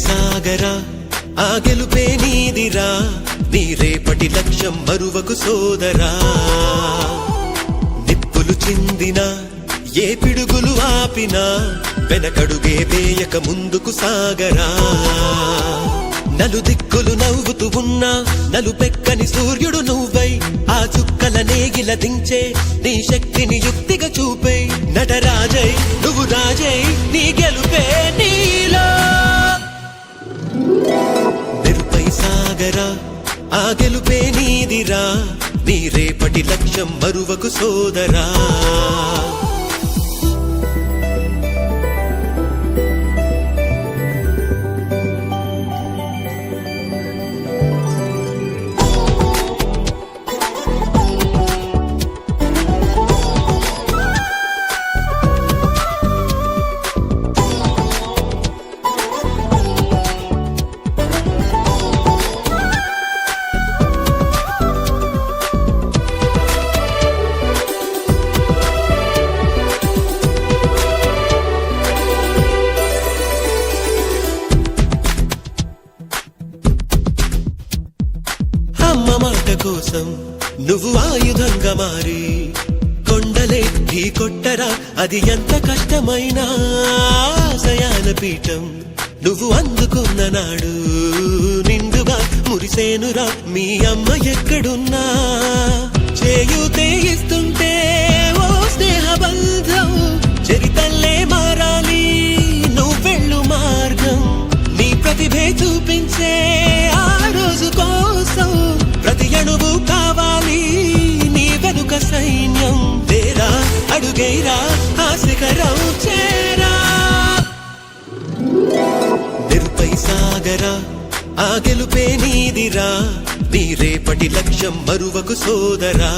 సాగరా ఆ గెలుపే నీదిరా నీ రేపటి లక్ష్యం మరువకు సోదరా నిప్పులు చిందినా ఏ పిడుగులు ఆపినా వెనకడుగే వేయక ముందుకు సాగరా నలుదిక్కులు నవ్వుతూ ఉన్నా నలుపెక్కని సూర్యుడు నువ్వై ఆ చుక్కల నేగిల దించే నీ శక్తిని యుక్తిగా చూపే నటరాజై నువ్వు రాజై నీ గెలుపే నీలో నిరుపై సాగరా ఆ గెలుపే నీదిరా నీ రేపటి లక్ష్యం మరువకు సోదరా అమ్మ మాట కోసం నువ్వు ఆయుధంగా మారి కొండలే ఢీ కొట్టరా అది ఎంత కష్టమైనా ఆశయాల పీఠం నువ్వు అందుకున్న నాడు నిండుగా మురిసేనురా మీ అమ్మ ఎక్కడున్నా చేయూతే ఇస్తుంటే ఓ స్నేహ బంధం చరితల్లే మారాలి నువ్వెళ్ళు మార్గం నీ ప్రతిభే చూపించే ఆ రోజు కోసం ప్రతి అణువు కావాలి నీ వెనుక సైన్యం తేరా అడుగైరా ఆ శిఖరం చేరా నిరుపై సాగరా ఆ గెలుపే నీదిరా నీ రేపటి లక్ష్యం మరువకు సోదరా